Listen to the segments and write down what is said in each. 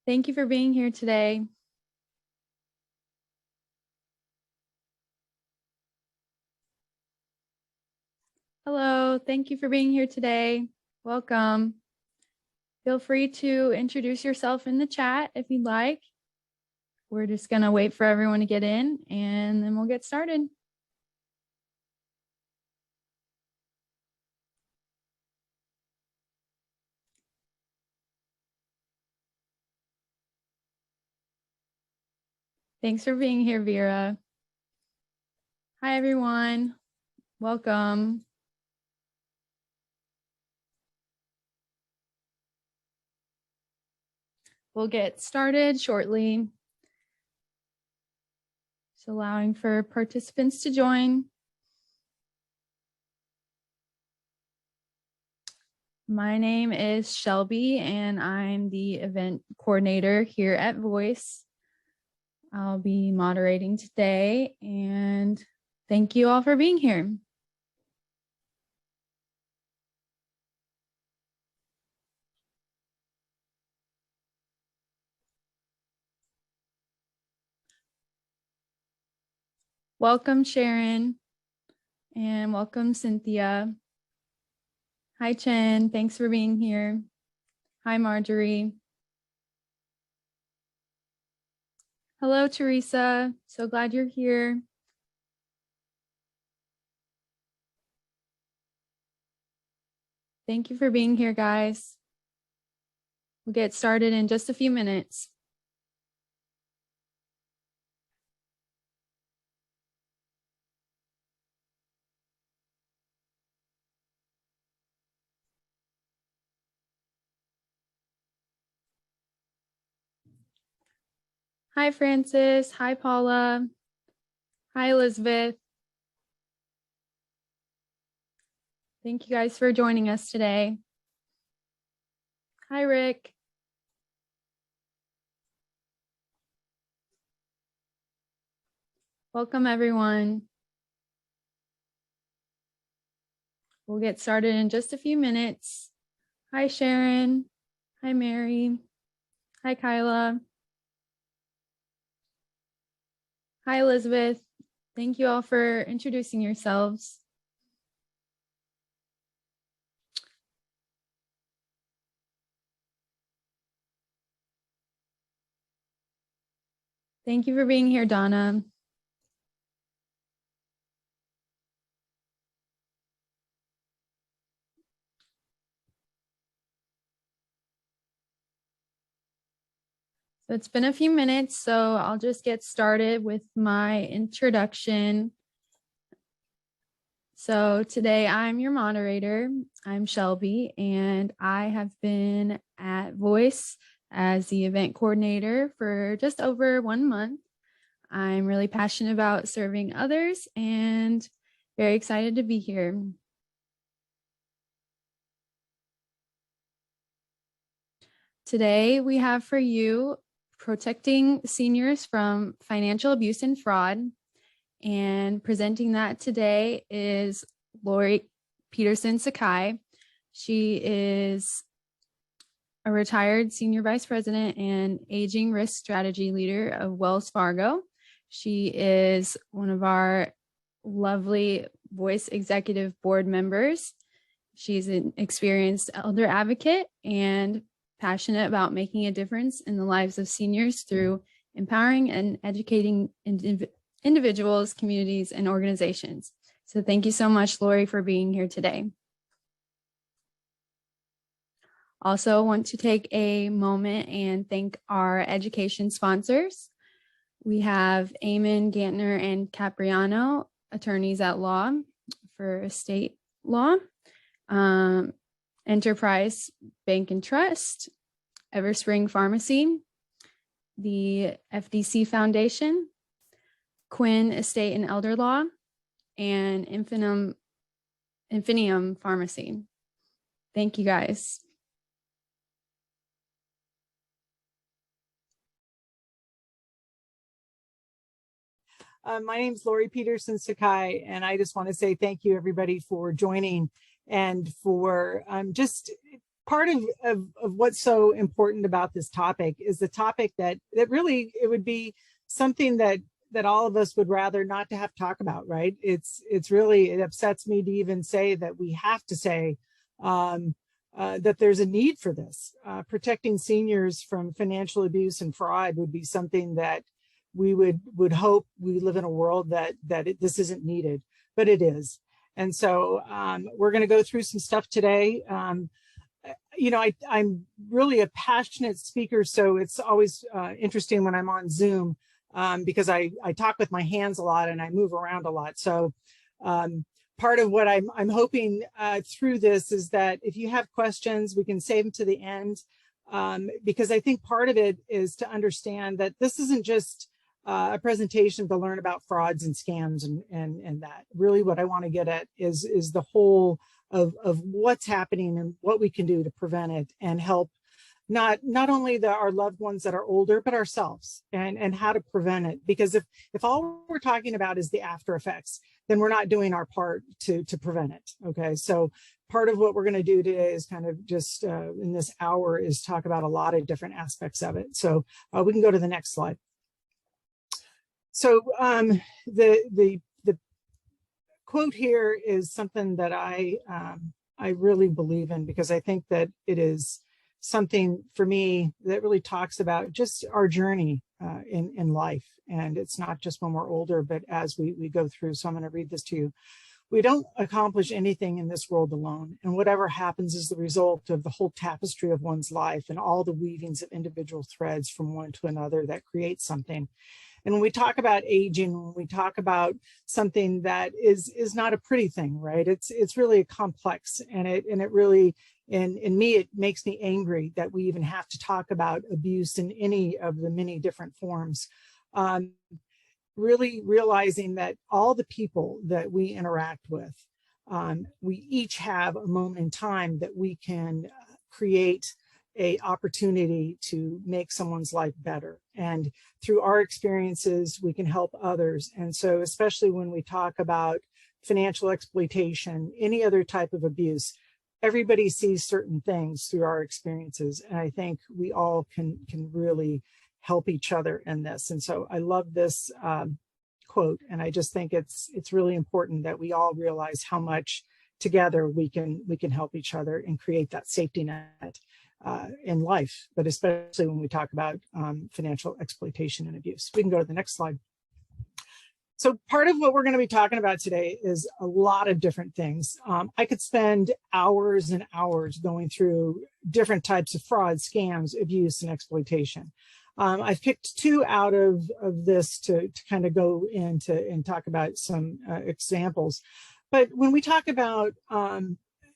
Thank you for being here today. Hello, thank you for being here today. Welcome. Feel free to introduce yourself in the chat if you'd like. We're just gonna wait for everyone to get in and then we'll get started. Thanks for being here, Vera. Hi, everyone. Welcome. We'll get started shortly. Just allowing for participants to join. My name is Shelby and I'm the event coordinator here at Voice. I'll be moderating today and thank you all for being here. Welcome, Sharon, and welcome, Cynthia. Hi, Chen. Thanks for being here. Hi, Marjorie. Hello, Teresa. So glad you're here. Thank you for being here, guys. We'll get started in just a few minutes. Hi, Francis. Hi, Paula. Hi, Elizabeth. Thank you guys for joining us today. Hi, Rick. Welcome, everyone. We'll get started in just a few minutes. Hi, Sharon. Hi, Mary. Hi, Kyla. Hi, Elizabeth. Thank you all for introducing yourselves. Thank you for being here, Donna. So it's been a few minutes, so I'll just get started with my introduction. So today I'm your moderator. I'm Shelby, and I have been at Voice as the event coordinator for just over 1 month. I'm really passionate about serving others and very excited to be here. Today we have for you protecting seniors from financial abuse and fraud. And presenting that today is Lauree Peterson-Sakai. She is a retired senior vice president and aging risk strategy leader of Wells Fargo. She is one of our lovely Voice executive board members. She's an experienced elder advocate and passionate about making a difference in the lives of seniors through empowering and educating individuals, communities, and organizations. So thank you so much, Lauree, for being here today. Also want to take a moment and thank our education sponsors. We have Eamon, Gantner, and Capriano, attorneys at law for estate law, Enterprise Bank and Trust, Everspring Pharmacy, the FDC Foundation, Quinn Estate and Elder Law, and Infinium Pharmacy. Thank you, guys. My name is Lauree Peterson-Sakai, and I just want to say thank you, everybody, for joining and for just part of what's so important about this topic is the topic that really it would be something that all of us would rather not to have to talk about, right? It's really, it upsets me to even say that we have to say that there's a need for this. Protecting seniors from financial abuse and fraud would be something that we would hope we live in a world that this isn't needed, but it is. And so we're going to go through some stuff today. You know, I'm really a passionate speaker, so it's always interesting when I'm on Zoom because I talk with my hands a lot and I move around a lot. So part of what I'm hoping through this is that if you have questions, we can save them to the end, because I think part of it is to understand that this isn't just a presentation to learn about frauds and scams and that. Really what I want to get at is the whole of what's happening and what we can do to prevent it and help not only our loved ones that are older, but ourselves and how to prevent it. Because if all we're talking about is the after effects, then we're not doing our part to prevent it. Okay, so part of what we're going to do today is kind of just in this hour is talk about a lot of different aspects of it. So we can go to the next slide. So the quote here is something that I really believe in, because I think that it is something for me that really talks about just our journey in life. And it's not just when we're older, but as we go through. So I'm going to read this to you. We don't accomplish anything in this world alone, and whatever happens is the result of the whole tapestry of one's life and all the weavings of individual threads from one to another that create something. And when we talk about aging, when we talk about something that is not a pretty thing, right? It's really a complex, and it really, in me, it makes me angry that we even have to talk about abuse in any of the many different forms. Really realizing that all the people that we interact with, we each have a moment in time that we can create a opportunity to make someone's life better. And through our experiences, we can help others. And so especially when we talk about financial exploitation, any other type of abuse, everybody sees certain things through our experiences. And I think we all can really help each other in this. And so I love this quote. And I just think it's really important that we all realize how much together we can help each other and create that safety net in life, but especially when we talk about financial exploitation and abuse. We can go to the next slide. So part of what we're going to be talking about today is a lot of different things. I could spend hours and hours going through different types of fraud, scams, abuse, and exploitation. I've picked two out of this to kind of go into and talk about some examples. But when we talk about,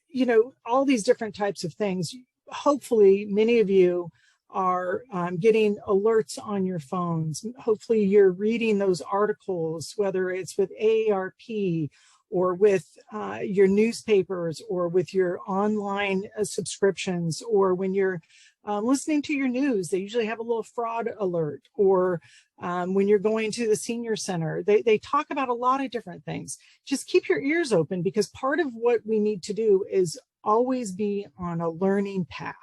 you know, all these different types of things, hopefully many of you are getting alerts on your phones. Hopefully you're reading those articles, whether it's with AARP or with your newspapers or with your online subscriptions, or when you're listening to your news, they usually have a little fraud alert, or when you're going to the senior center, they talk about a lot of different things. Just keep your ears open, because part of what we need to do is always be on a learning path.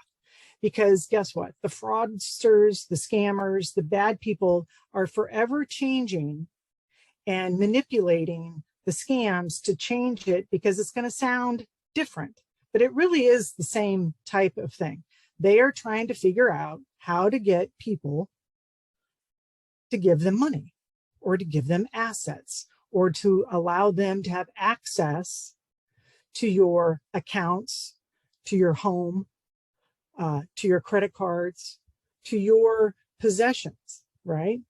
Because guess what? The fraudsters, the scammers, the bad people are forever changing and manipulating the scams to change it, because it's going to sound different, but it really is the same type of thing. They are trying to figure out how to get people to give them money, or to give them assets, or to allow them to have access to your accounts, to your home, to your credit cards, to your possessions, right?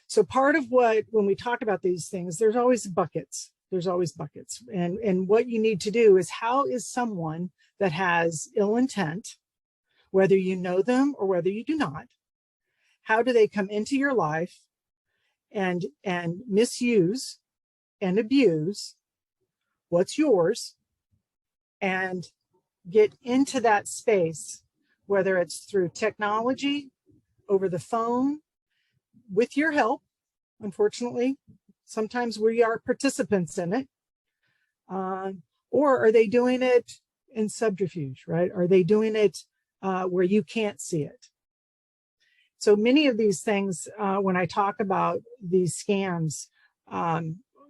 So part of what, when we talk about these things, there's always buckets. There's always buckets. And what you need to do is, how is someone that has ill intent, whether you know them or whether you do not, how do they come into your life and misuse and abuse what's yours and get into that space, whether it's through technology, over the phone, with your help. Unfortunately, sometimes we are participants in it. Or are they doing it in subterfuge, right? Are they doing it where you can't see it. So many of these things, when I talk about these scams,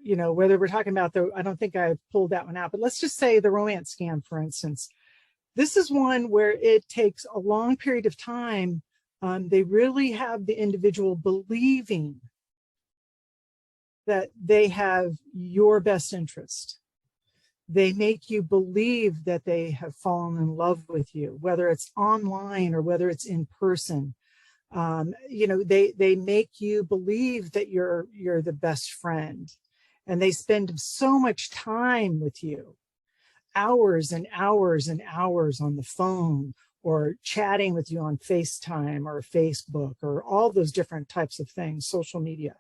you know, whether we're talking about I don't think I pulled that one out, but let's just say the romance scam, for instance. This is one where it takes a long period of time. They really have the individual believing that they have your best interest. They make you believe that they have fallen in love with you, whether it's online or whether it's in person. You know, they make you believe that you're the best friend, and they spend so much time with you, hours and hours and hours on the phone, or chatting with you on FaceTime or Facebook or all those different types of things, social media.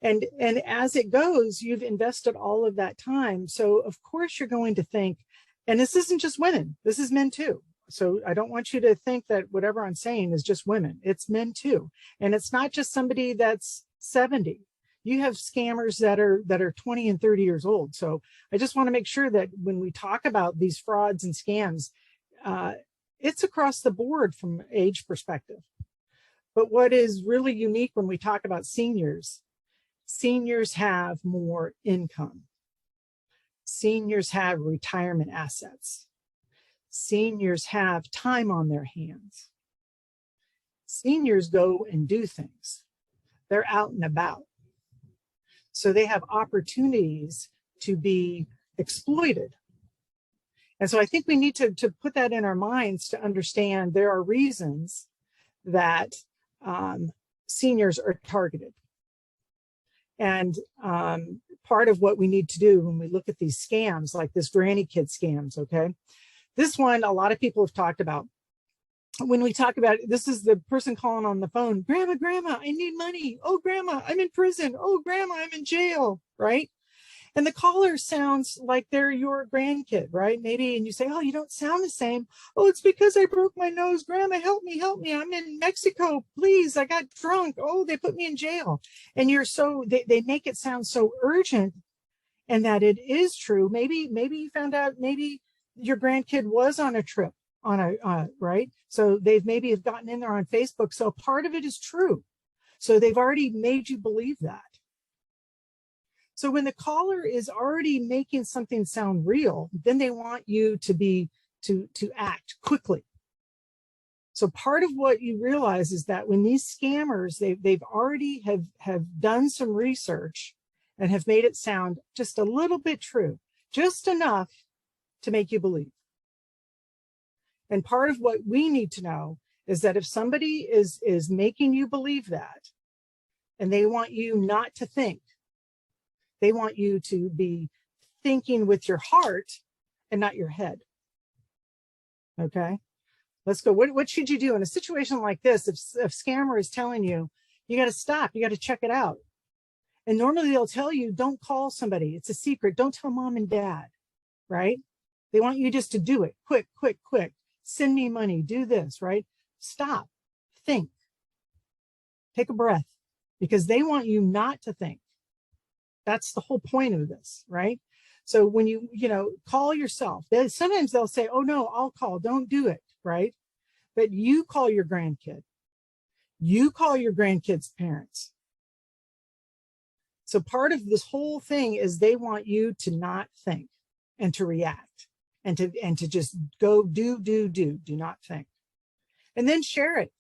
And as it goes, you've invested all of that time. So of course you're going to think, and this isn't just women, this is men too. So I don't want you to think that whatever I'm saying is just women, it's men too. And it's not just somebody that's 70. You have scammers that are 20 and 30 years old. So I just want to make sure that when we talk about these frauds and scams, it's across the board from age perspective. But what is really unique when we talk about seniors have more income. Seniors have retirement assets. Seniors have time on their hands. Seniors go and do things. They're out and about. So they have opportunities to be exploited. And so I think we need to put that in our minds to understand there are reasons that seniors are targeted. And part of what we need to do when we look at these scams, like this granny kid scams, okay? This one, a lot of people have talked about. When we talk about it, this is the person calling on the phone, Grandma, I need money. Oh, Grandma, I'm in prison. Oh, Grandma, I'm in jail, right? And the caller sounds like they're your grandkid, right? Maybe, and you say, oh, you don't sound the same. Oh, it's because I broke my nose. Grandma, help me. I'm in Mexico. Please, I got drunk. Oh, they put me in jail. And you're so, they make it sound so urgent, and that it is true. Maybe you found out, maybe your grandkid was on a trip right? So they've maybe have gotten in there on Facebook. So part of it is true. So they've already made you believe that. So when the caller is already making something sound real, then they want you to act quickly. So part of what you realize is that when these scammers, they've already have done some research and have made it sound just a little bit true, just enough to make you believe. And part of what we need to know is that if somebody is making you believe that, and they want you not to think, they want you to be thinking with your heart and not your head. Okay, let's go. What should you do in a situation like this? If scammer is telling you, you got to stop, you got to check it out. And normally they'll tell you, don't call somebody. It's a secret. Don't tell mom and dad, right? They want you just to do it. Quick. Send me money, do this, right? Stop, think, take a breath, because they want you not to think. That's the whole point of this, right? So when you call yourself, sometimes they'll say, oh no, I'll call, don't do it, right? But you call your grandkid, you call your grandkid's parents. So part of this whole thing is they want you to not think and to react. And to just go do not think. And then share it.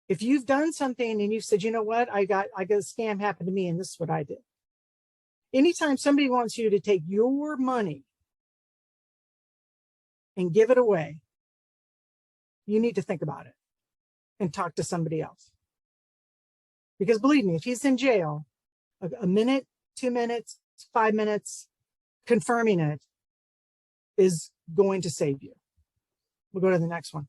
If you've done something and you've said, you know what, I got a scam happen to me and this is what I did. Anytime somebody wants you to take your money and give it away, you need to think about it and talk to somebody else. Because believe me, if he's in jail, a minute, 2 minutes, 5 minutes, confirming it is going to save you. We'll go to the next one.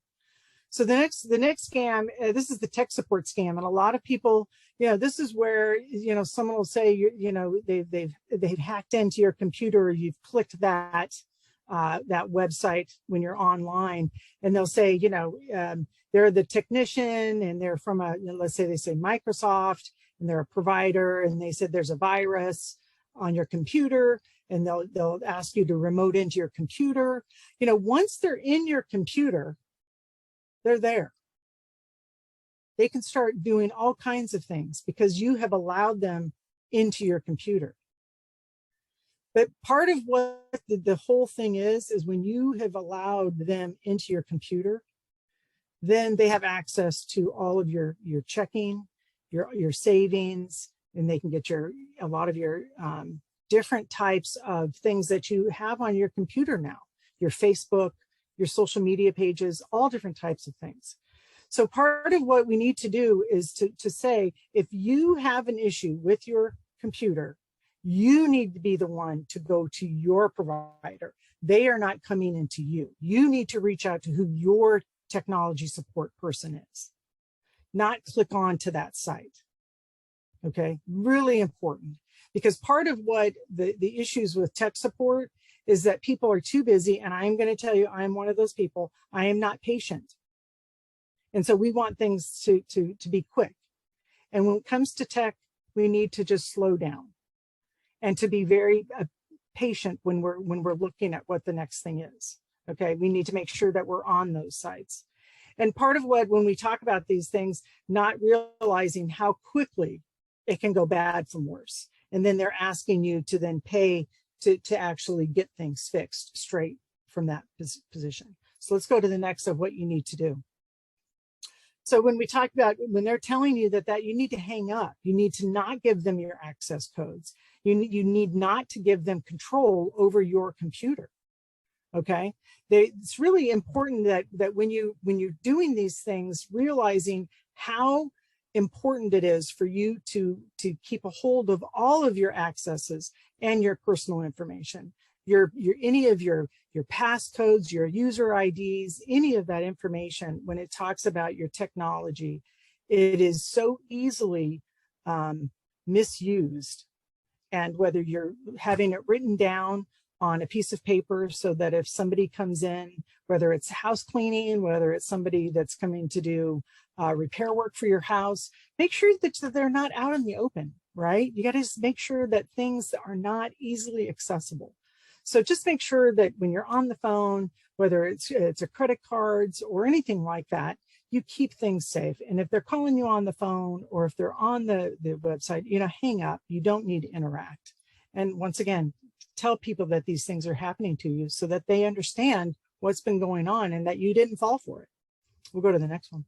So the next scam, this is the tech support scam, and a lot of people, this is where someone will say they've hacked into your computer, or you've clicked that website when you're online, and they'll say they're the technician, and they're from let's say they say Microsoft, and they're a provider, and they said there's a virus on your computer, and they'll ask you to remote into your computer. Once they're in your computer, They're there. They can start doing all kinds of things because you have allowed them into your computer. But part of what the whole thing is when you have allowed them into your computer, then they have access to all of your checking, your savings, and they can get a lot of your different types of things that you have on your computer now, your Facebook, your social media pages, all different types of things. So part of what we need to do is to say, if you have an issue with your computer, you need to be the one to go to your provider. They are not coming into you. You need to reach out to who your technology support person is, not click on to that site. Okay, really important, because part of what the issues with tech support is that people are too busy, and I'm going to tell you, I'm one of those people. I am not patient. And so we want things to be quick. And when it comes to tech, we need to just slow down and to be very patient when we're looking at what the next thing is. Okay, we need to make sure that we're on those sites. And part of what, when we talk about these things, not realizing how quickly it can go bad from worse. And then they're asking you to then pay to actually get things fixed straight from that position. So let's go to the next of what you need to do. So when we talk about, when they're telling you that you need to hang up, you need to not give them your access codes. You need not to give them control over your computer. Okay, it's really important that when you're doing these things, realizing how important it is for you to keep a hold of all of your accesses and your personal information, any of your passcodes, your user IDs, any of that information. When it talks about your technology, it is so easily misused. And whether you're having it written down on a piece of paper so that if somebody comes in, whether it's house cleaning, whether it's somebody that's coming to do repair work for your house, make sure that they're not out in the open, right? You got to make sure that things are not easily accessible. So just make sure that when you're on the phone, whether it's a credit cards or anything like that, you keep things safe. And if they're calling you on the phone or if they're on the website, hang up. You don't need to interact. And once again, tell people that these things are happening to you so that they understand what's been going on and that you didn't fall for it. We'll go to the next one.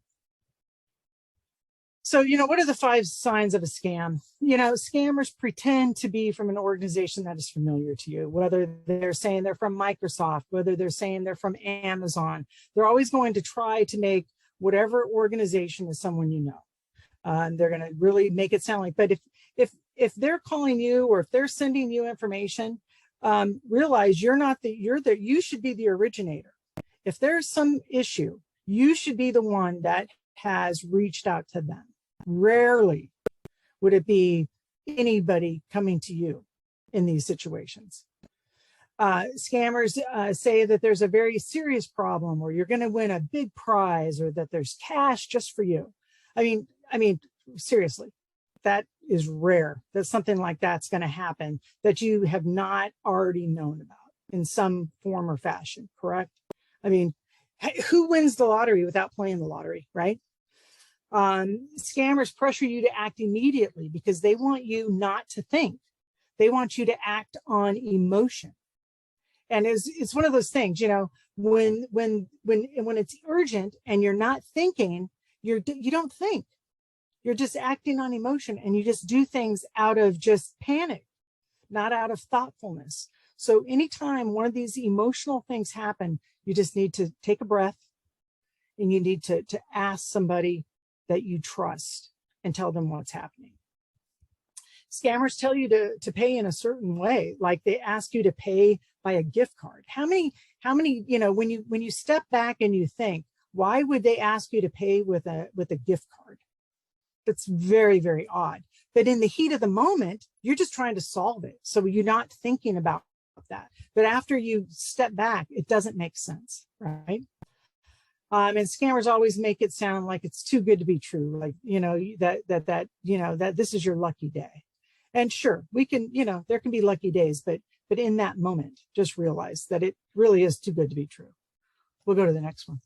So, what are the 5 signs of a scam? Scammers pretend to be from an organization that is familiar to you, whether they're saying they're from Microsoft, whether they're saying they're from Amazon. They're always going to try to make whatever organization is someone you know. They're going to really make it sound like, but if they're calling you or if they're sending you information, realize you should be the originator. If there's some issue, you should be the one that has reached out to them. Rarely would it be anybody coming to you in these situations. Scammers say that there's a very serious problem, or you're going to win a big prize, or that there's cash just for you. I mean, seriously, that is rare that something like that's going to happen that you have not already known about in some form or fashion, correct? I mean, who wins the lottery without playing the lottery, right? Scammers pressure you to act immediately because they want you not to think. They want you to act on emotion. And it's one of those things, when it's urgent and you're not thinking, you don't think. You're just acting on emotion, and you just do things out of just panic, not out of thoughtfulness. So anytime one of these emotional things happen, you just need to take a breath, and you need to ask somebody that you trust and tell them what's happening. Scammers tell you to pay in a certain way, like they ask you to pay by a gift card. How many, when you step back and you think, why would they ask you to pay with a gift card? That's very, very odd. But in the heat of the moment, you're just trying to solve it. So you're not thinking about that. But after you step back, it doesn't make sense, right? And scammers always make it sound like it's too good to be true, like, that this is your lucky day. And sure, we can, there can be lucky days, but in that moment, just realize that it really is too good to be true. We'll go to the next one.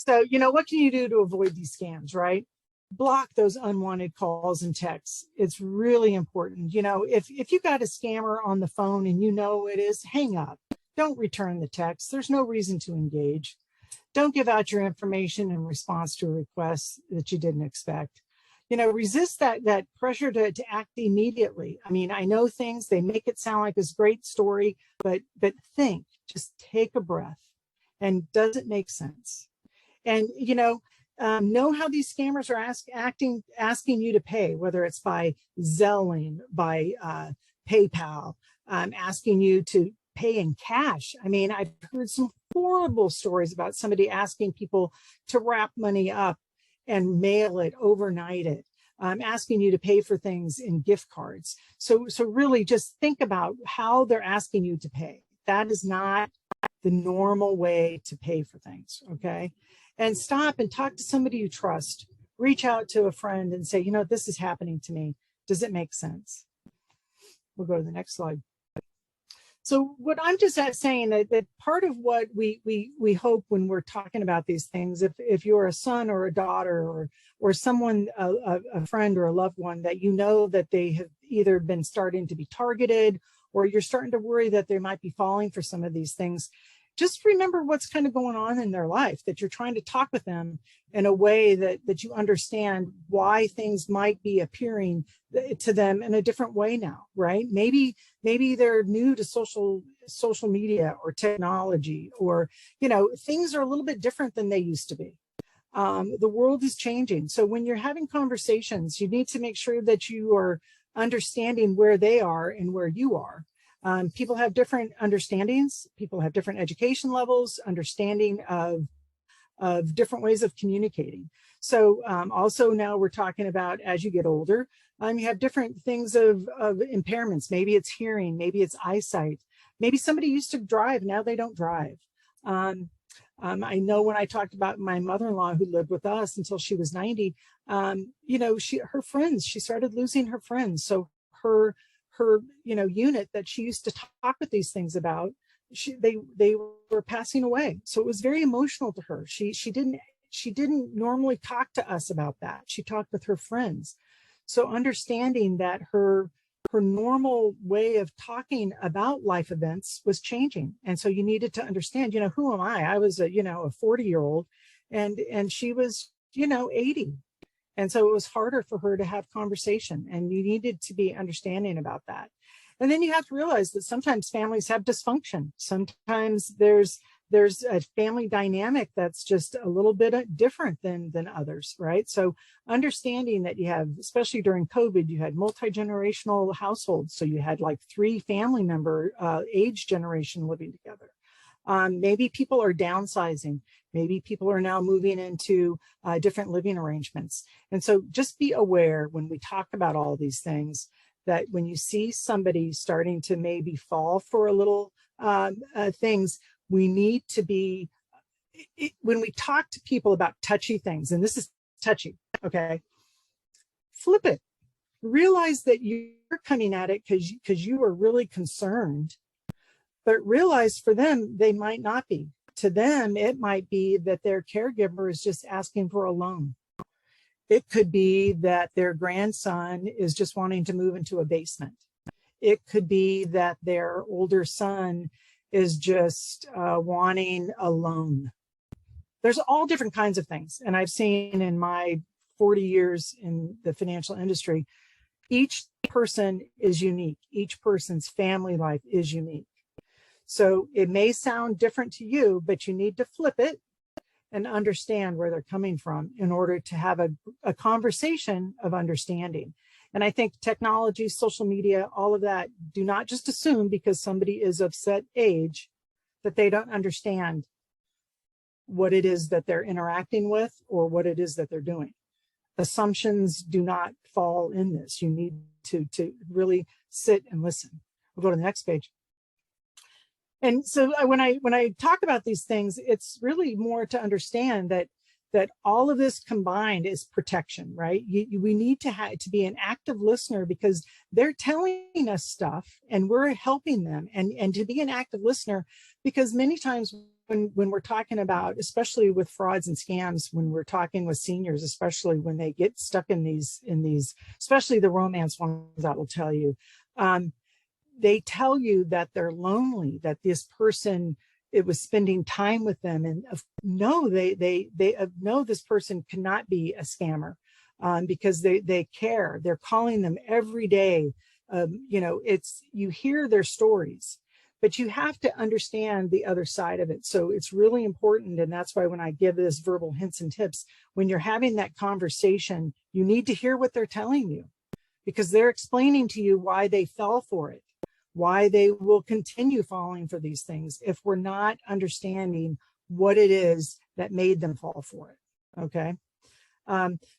So, what can you do to avoid these scams, right? Block those unwanted calls and texts. It's really important. If you got a scammer on the phone and it is, hang up. Don't return the text. There's no reason to engage. Don't give out your information in response to a request that you didn't expect. Resist that pressure to act immediately. I mean, I know things, they make it sound like this great story, but just take a breath. And does it make sense? And, know how these scammers are asking you to pay, whether it's by Zelling, by PayPal, asking you to pay in cash. I mean, I've heard some horrible stories about somebody asking people to wrap money up and mail it, overnight it, asking you to pay for things in gift cards. So really just think about how they're asking you to pay. That is not the normal way to pay for things, okay? And stop and talk to somebody you trust. Reach out to a friend and say, this is happening to me. Does it make sense? We'll go to the next slide. So what I'm just saying that part of what we hope when we're talking about these things, if you're a son or a daughter or someone, a friend or a loved one that that they have either been starting to be targeted or you're starting to worry that they might be falling for some of these things, just remember what's kind of going on in their life, that you're trying to talk with them in a way that you understand why things might be appearing to them in a different way now, right? Maybe they're new to social media or technology, or, things are a little bit different than they used to be. The world is changing. So when you're having conversations, you need to make sure that you are understanding where they are and where you are. People have different understandings. People have different education levels, understanding of different ways of communicating. So also now we're talking about, as you get older, you have different things of impairments. Maybe it's hearing, maybe it's eyesight. Maybe somebody used to drive, now they don't drive. I know when I talked about my mother-in-law who lived with us until she was 90, her friends, she started losing her friends. So her unit that she used to talk with these things about, they were passing away. So it was very emotional to her. She didn't normally talk to us about that. She talked with her friends. So understanding that her normal way of talking about life events was changing. And so you needed to understand, who am I? I was a 40-year-old and she was, 80. And so it was harder for her to have conversation, and you needed to be understanding about that. And then you have to realize that sometimes families have dysfunction. Sometimes there's a family dynamic that's just a little bit different than others, right? So understanding that you have, especially during COVID, you had multi-generational households. So you had like 3 family member age generation living together. Maybe people are downsizing. Maybe people are now moving into different living arrangements. And so just be aware when we talk about all these things, that when you see somebody starting to maybe fall for a little things, we need to be, when we talk to people about touchy things, and this is touchy, okay, flip it. Realize that you're coming at it because you are really concerned, but realize for them, they might not be. To them, it might be that their caregiver is just asking for a loan. It could be that their grandson is just wanting to move into a basement. It could be that their older son is just wanting a loan. There's all different kinds of things. And I've seen in my 40 years in the financial industry, each person is unique. Each person's family life is unique. So it may sound different to you, but you need to flip it and understand where they're coming from in order to have a conversation of understanding. And I think technology, social media, all of that, do not just assume because somebody is of set age that they don't understand what it is that they're interacting with or what it is that they're doing. Assumptions do not fall in this. You need to really sit and listen. We'll go to the next page. And so when I talk about these things, it's really more to understand that all of this combined is protection, right? We need to be an active listener because they're telling us stuff and we're helping them, and to be an active listener because many times when we're talking about, especially with frauds and scams, when we're talking with seniors, especially when they get stuck in these, especially the romance ones, that will tell you, they tell you that they're lonely, that this person, it was spending time with them, and no, they know this person cannot be a scammer, because they care. They're calling them every day. You know, you hear their stories, but you have to understand the other side of it. So it's really important. And that's why when I give this verbal hints and tips, when you're having that conversation, you need to hear what they're telling you, because they're explaining to you why they fell for it, why they will continue falling for these things if we're not understanding what it is that made them fall for it. Okay.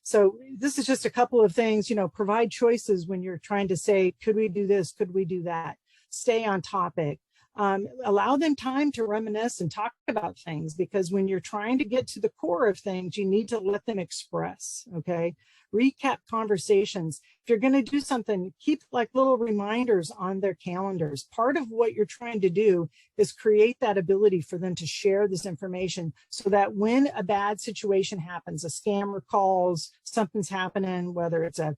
So this is just a couple of things, you know, provide choices when you're trying to say, could we do this? Could we do that? Stay on topic. Allow them time to reminisce and talk about things, because when you're trying to get to the core of things, you need to let them express. Okay. Recap conversations. If you're going to do something, keep like little reminders on their calendars. Part of what you're trying to do is create that ability for them to share this information, so that when a bad situation happens, a scammer calls, something's happening, whether it's a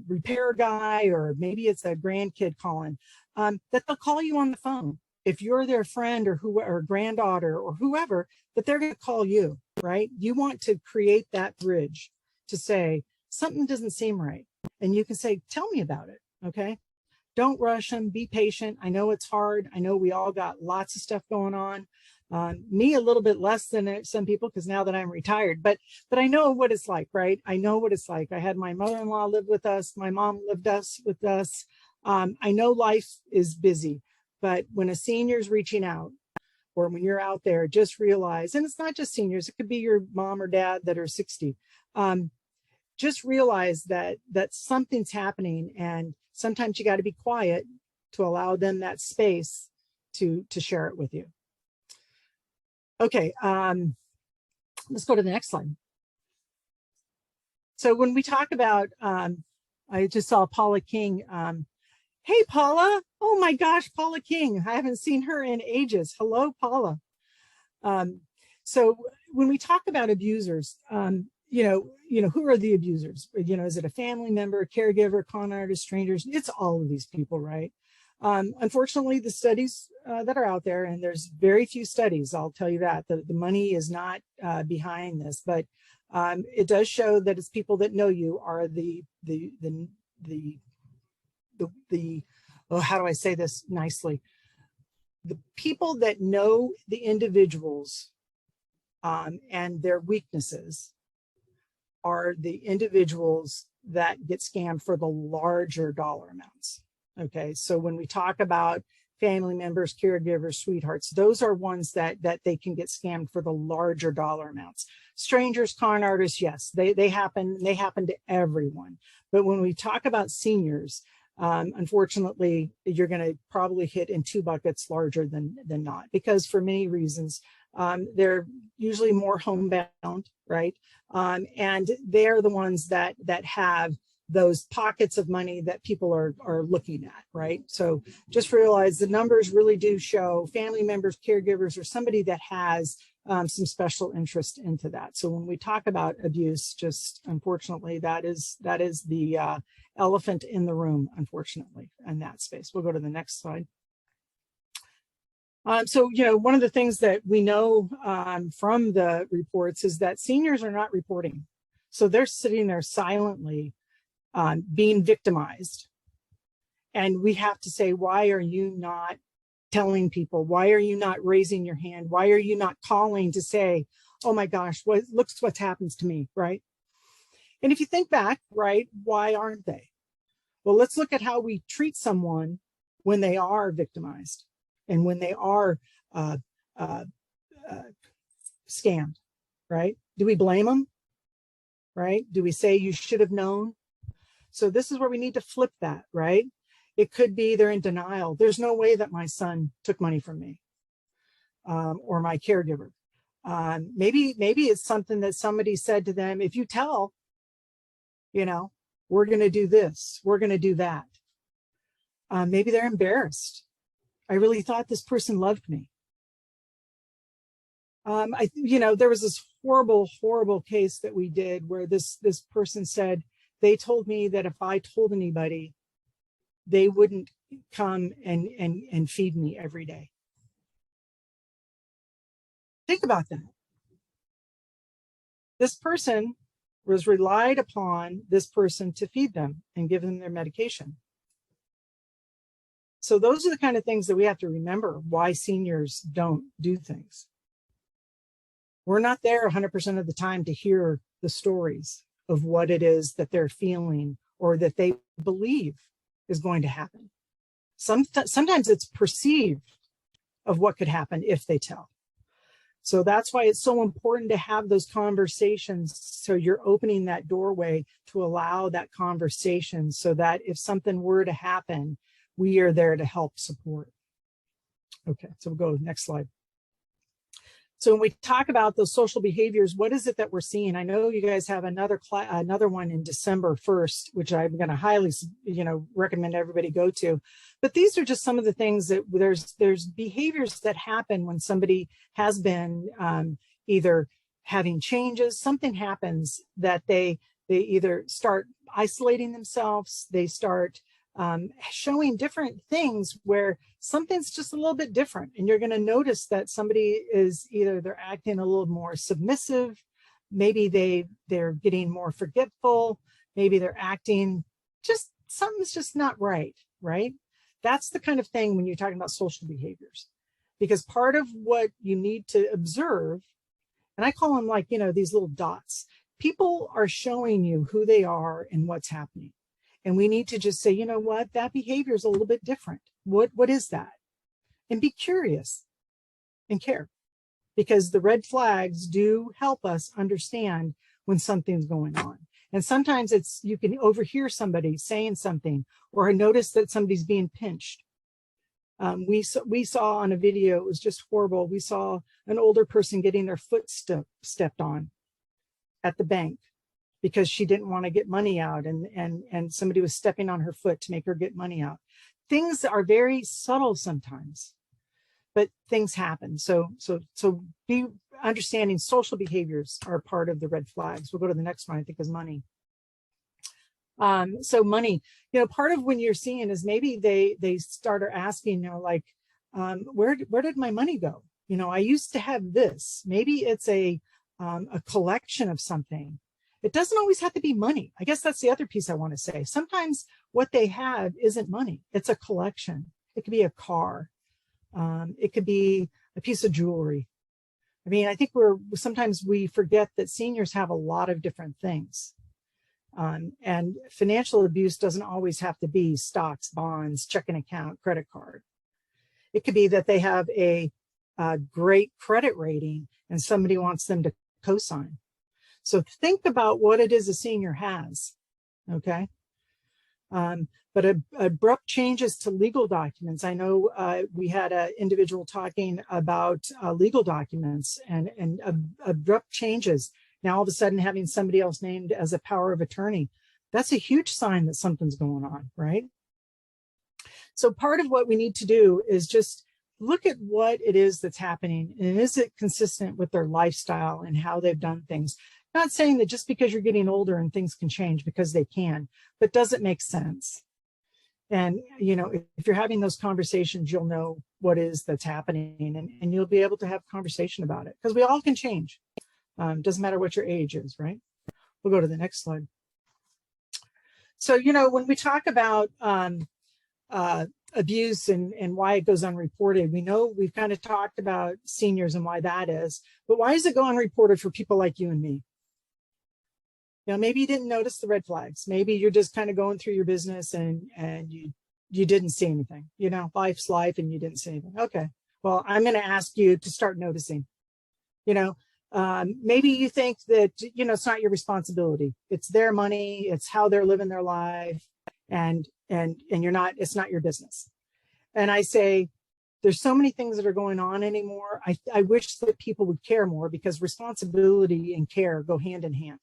repair guy or maybe it's a grandkid calling, that they'll call you on the phone. If you're their friend or granddaughter or whoever, that they're going to call you, right? You want to create that bridge to say, something doesn't seem right. And you can say, tell me about it. Okay. Don't rush them. Be patient. I know it's hard. I know we all got lots of stuff going on. Me a little bit less than some people, because now that I'm retired, but I know what it's like, right? I know what it's like. I had my mother-in-law live with us. My mom lived with us. I know life is busy, but when a senior's reaching out, or when you're out there, just realize, and it's not just seniors, it could be your mom or dad that are 60. Just realize that something's happening, and sometimes you got to be quiet to allow them that space to share it with you. Okay, let's go to the next slide. So when we talk about, I just saw Paula King. Hey, Paula. Oh my gosh, Paula King. I haven't seen her in ages. Hello, Paula. So when we talk about abusers, you know, who are the abusers? You know, is it a family member, caregiver, con artist, strangers? It's all of these people, right? Unfortunately, the studies that are out there, and there's very few studies, I'll tell you that, the money is not behind this, but it does show that it's people that know you are the oh, how do I say this nicely? The people that know the individuals and their weaknesses are the individuals that get scammed for the larger dollar amounts. Okay, so when we talk about family members, caregivers, sweethearts, those are ones that they can get scammed for the larger dollar amounts. Strangers, con artists, yes, they happen to everyone. But when we talk about seniors, unfortunately, you're going to probably hit in two buckets larger than not, because for many reasons, they're usually more homebound, right? And they're the ones that have those pockets of money that people are looking at, right? So just realize the numbers really do show family members, caregivers, or somebody that has some special interest into that. So when we talk about abuse, just unfortunately, that is the elephant in the room, unfortunately, in that space. We'll go to the next slide. So, you know, one of the things that we know from the reports is that seniors are not reporting. So they're sitting there silently being victimized. And we have to say, why are you not telling people? Why are you not raising your hand? Why are you not calling to say, oh my gosh, look what's happens to me, right? And if you think back, right, why aren't they? Well, let's look at how we treat someone when they are victimized and when they are scammed, right? Do we blame them, right? Do we say you should have known? So this is where we need to flip that, right? It could be they're in denial. There's no way that my son took money from me or my caregiver. Maybe it's something that somebody said to them, if you tell, you know, we're going to do this, we're going to do that. Maybe they're embarrassed. I really thought this person loved me. There was this horrible case that we did where this person said, they told me that if I told anybody, they wouldn't come and feed me every day. Think about that. This person was relied upon this person to feed them and give them their medication. So those are the kind of things that we have to remember why seniors don't do things. We're not there 100% of the time to hear the stories of what it is that they're feeling or that they believe is going to happen. Sometimes it's perceived of what could happen if they tell. So that's why it's so important to have those conversations. So you're opening that doorway to allow that conversation so that if something were to happen, we are there to help support. Okay, so we'll go next slide. So when we talk about those social behaviors, what is it that we're seeing? I know you guys have another one in December 1st, which I'm going to highly, recommend everybody go to. But these are just some of the things that there's behaviors that happen when somebody has been either having changes, something happens that they either start isolating themselves, they start showing different things where something's just a little bit different. And you're going to notice that somebody is either they're acting a little more submissive, maybe they're getting more forgetful, maybe they're acting just something's just not right, right? That's the kind of thing when you're talking about social behaviors, because part of what you need to observe, and I call them like, these little dots, people are showing you who they are and what's happening. And we need to just say, you know what, that behavior is a little bit different. What is that? And be curious and care, because the red flags do help us understand when something's going on. And sometimes you can overhear somebody saying something or notice that somebody's being pinched. We saw on a video, it was just horrible. We saw an older person getting their foot stepped on at the bank, because she didn't want to get money out and somebody was stepping on her foot to make her get money out. Things are very subtle sometimes, but things happen. So be understanding social behaviors are part of the red flags. We'll go to the next one, I think, is money. So money, part of when you're seeing is maybe they start asking, where did my money go? I used to have this. Maybe it's a collection of something. It doesn't always have to be money. I guess that's the other piece I want to say. Sometimes what they have isn't money. It's a collection. It could be a car. It could be a piece of jewelry. I mean, I think sometimes we forget that seniors have a lot of different things. And financial abuse doesn't always have to be stocks, bonds, checking account, credit card. It could be that they have a great credit rating and somebody wants them to co-sign. So think about what it is a senior has, okay? But abrupt changes to legal documents. I know we had an individual talking about legal documents and abrupt changes. Now all of a sudden having somebody else named as a power of attorney, that's a huge sign that something's going on, right? So part of what we need to do is just look at what it is that's happening, and is it consistent with their lifestyle and how they've done things. Not saying that just because you're getting older and things can change, because they can, but does it make sense? And, if you're having those conversations, you'll know what is that's happening, and you'll be able to have conversation about it, because we all can change. Doesn't matter what your age is, right? We'll go to the next slide. So, when we talk about abuse and why it goes unreported, we know we've kind of talked about seniors and why that is, but why does it go unreported for people like you and me? Maybe you didn't notice the red flags. Maybe you're just kind of going through your business and you didn't see anything. Life's life and you didn't see anything. Okay, well, I'm going to ask you to start noticing. Maybe you think that, it's not your responsibility. It's their money. It's how they're living their life. And it's not your business. And I say, there's so many things that are going on anymore. I wish that people would care more, because responsibility and care go hand in hand,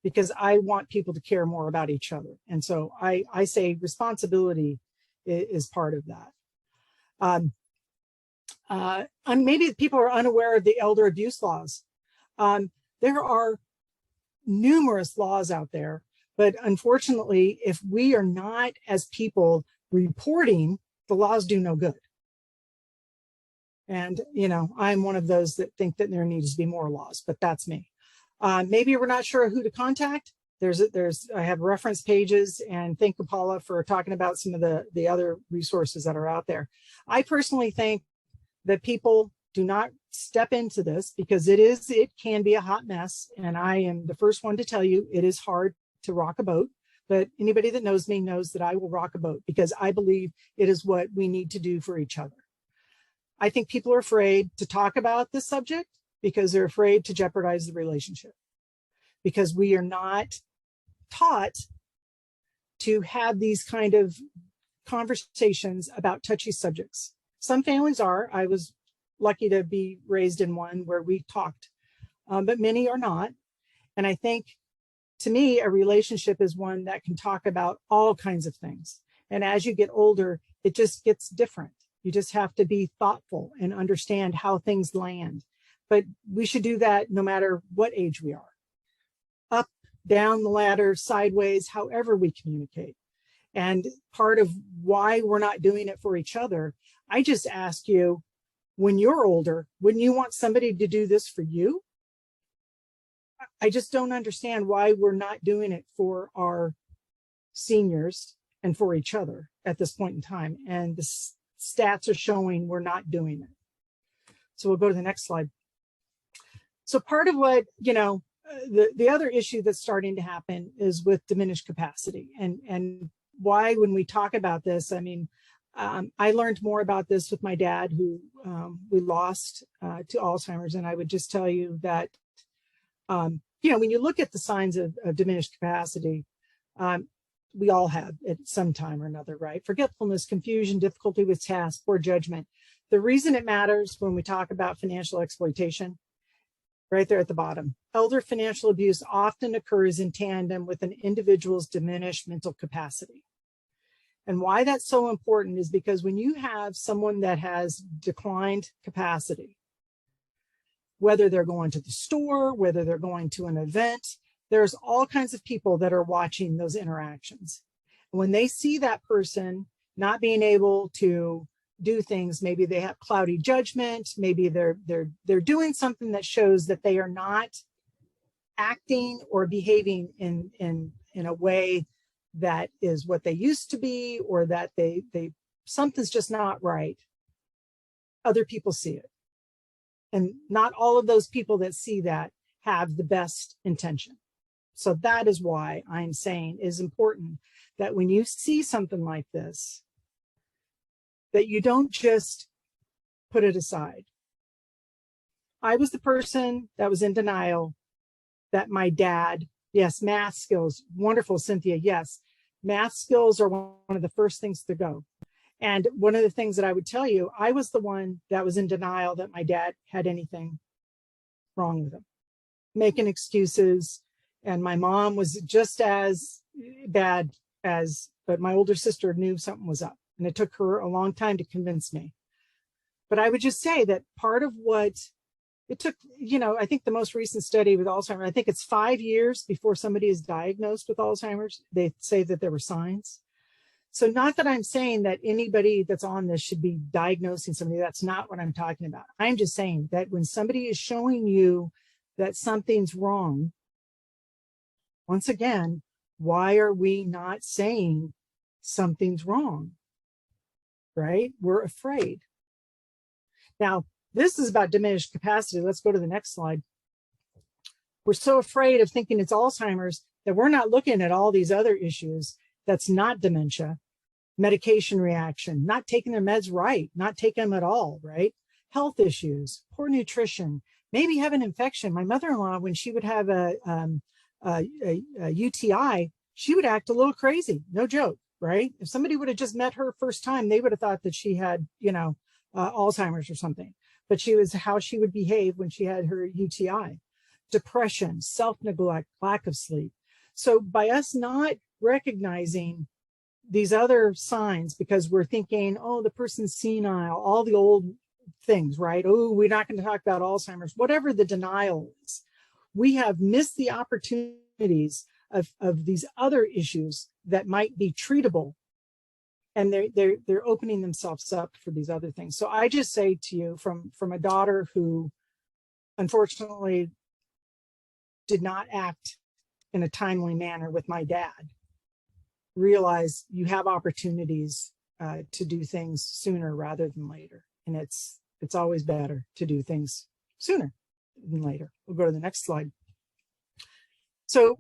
because I want people to care more about each other. And so I say responsibility is part of that. Maybe people are unaware of the elder abuse laws. There are numerous laws out there, but unfortunately, if we are not, as people, reporting, the laws do no good. And, you know, I'm one of those that think that there needs to be more laws, but that's me. Maybe we're not sure who to contact. I have reference pages, and thank you, Paula, for talking about some of the other resources that are out there. I personally think that people do not step into this because it can be a hot mess. And I am the first one to tell you it is hard to rock a boat, but anybody that knows me knows that I will rock a boat because I believe it is what we need to do for each other. I think people are afraid to talk about this subject because they're afraid to jeopardize the relationship, because we are not taught to have these kind of conversations about touchy subjects. Some families are. I was lucky to be raised in one where we talked, but many are not. And I think, to me, a relationship is one that can talk about all kinds of things. And as you get older, it just gets different. You just have to be thoughtful and understand how things land. But we should do that no matter what age we are. Up, down the ladder, sideways, however we communicate. And part of why we're not doing it for each other, I just ask you, when you're older, wouldn't you want somebody to do this for you? I just don't understand why we're not doing it for our seniors and for each other at this point in time. And the stats are showing we're not doing it. So we'll go to the next slide. So part of what, you know, the other issue that's starting to happen is with diminished capacity, and why, when we talk about this, I mean, I learned more about this with my dad, who we lost to Alzheimer's. And I would just tell you that, you know, when you look at the signs of diminished capacity, we all have at some time or another, right? Forgetfulness, confusion, difficulty with tasks, poor judgment. The reason it matters when we talk about financial exploitation, right there at the bottom, elder financial abuse often occurs in tandem with an individual's diminished mental capacity. And why that's so important is because when you have someone that has declined capacity, whether they're going to the store, whether they're going to an event, there's all kinds of people that are watching those interactions. When they see that person not being able to do things, maybe they have cloudy judgment, maybe they're doing something that shows that they are not acting or behaving in a way that is what they used to be, or that they something's just not right. Other people see it. And not all of those people that see that have the best intention. So that is why I'm saying it is important that when you see something like this, that you don't just put it aside. I was the person that was in denial that my dad, yes, math skills, wonderful, Cynthia, yes, math skills are one of the first things to go. And one of the things that I would tell you, I was the one that was in denial that my dad had anything wrong with him, making excuses. And my mom was just as bad but my older sister knew something was up. And it took her a long time to convince me. But I would just say that part of what it took, you know, I think the most recent study with Alzheimer's, I think it's 5 years before somebody is diagnosed with Alzheimer's. They say that there were signs. So not that I'm saying that anybody that's on this should be diagnosing somebody. That's not what I'm talking about. I'm just saying that when somebody is showing you that something's wrong, once again, why are we not saying something's wrong, right? We're afraid. Now, this is about diminished capacity. Let's go to the next slide. We're so afraid of thinking it's Alzheimer's that we're not looking at all these other issues that's not dementia, medication reaction, not taking their meds right, not taking them at all, right? Health issues, poor nutrition, maybe have an infection. My mother-in-law, when she would have a UTI, she would act a little crazy, no joke, right? If somebody would have just met her first time, they would have thought that she had, you know, Alzheimer's or something. But she was how she would behave when she had her UTI. Depression, self-neglect, lack of sleep. So by us not recognizing these other signs because we're thinking, oh, the person's senile, all the old things, right? Oh, we're not going to talk about Alzheimer's, whatever the denial is. We have missed the opportunities of these other issues that might be treatable, and they're opening themselves up for these other things. So I just say to you, from a daughter who unfortunately did not act in a timely manner with my dad, realize you have opportunities to do things sooner rather than later. And it's always better to do things sooner than later. We'll go to the next slide. So,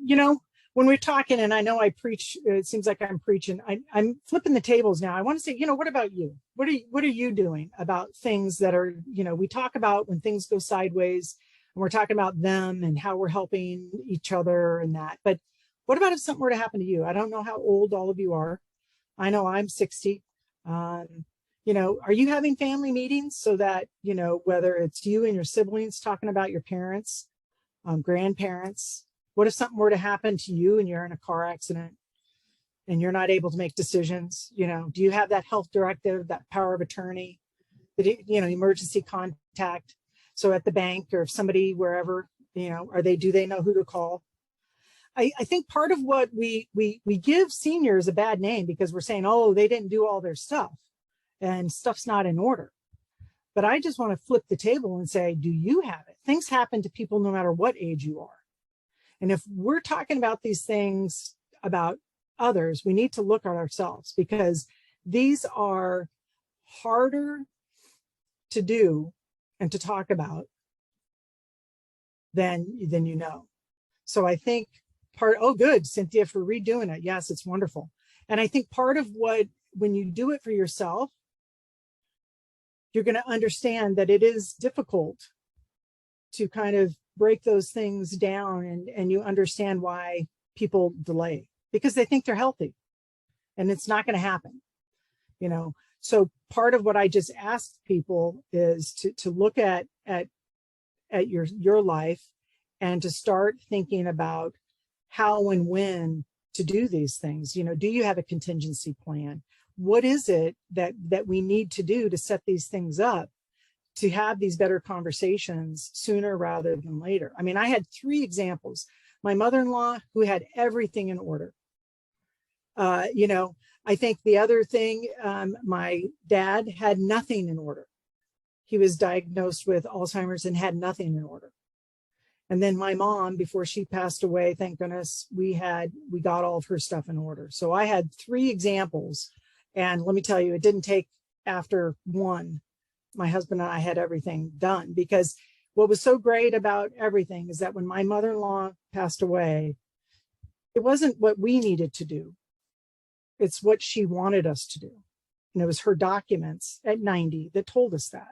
when we're talking, and I know I preach, it seems like I'm preaching, I'm flipping the tables now. I want to say, what about you? What are you doing about things that are, we talk about when things go sideways, and we're talking about them and how we're helping each other and that. But what about if something were to happen to you? I don't know how old all of you are. I know I'm 60. Are you having family meetings so that, whether it's you and your siblings talking about your parents, grandparents, what if something were to happen to you and you're in a car accident and you're not able to make decisions? Do you have that health directive, that power of attorney, emergency contact? So at the bank or if somebody, wherever, do they know who to call? I think part of what we give seniors a bad name because we're saying, oh, they didn't do all their stuff and stuff's not in order. But I just want to flip the table and say, do you have it? Things happen to people no matter what age you are. And if we're talking about these things about others, we need to look at ourselves, because these are harder to do and to talk about than you know. So I think oh, good, Cynthia, for redoing it. Yes, it's wonderful. And I think part of when you do it for yourself, you're going to understand that it is difficult to kind of break those things down, and you understand why people delay, because they think they're healthy and it's not going to happen, So part of what I just asked people is to look at your life and to start thinking about how and when to do these things. Do you have a contingency plan? What is it that we need to do to set these things up to have these better conversations sooner rather than later? I mean, I had 3 examples. My mother-in-law, who had everything in order. I think the other thing, my dad had nothing in order. He was diagnosed with Alzheimer's and had nothing in order. And then my mom, before she passed away, thank goodness, we got all of her stuff in order. So I had 3 examples. And let me tell you, it didn't take after one. My husband and I had everything done, because what was so great about everything is that when my mother-in-law passed away, it wasn't what we needed to do. It's what she wanted us to do. And it was her documents at 90 that told us that.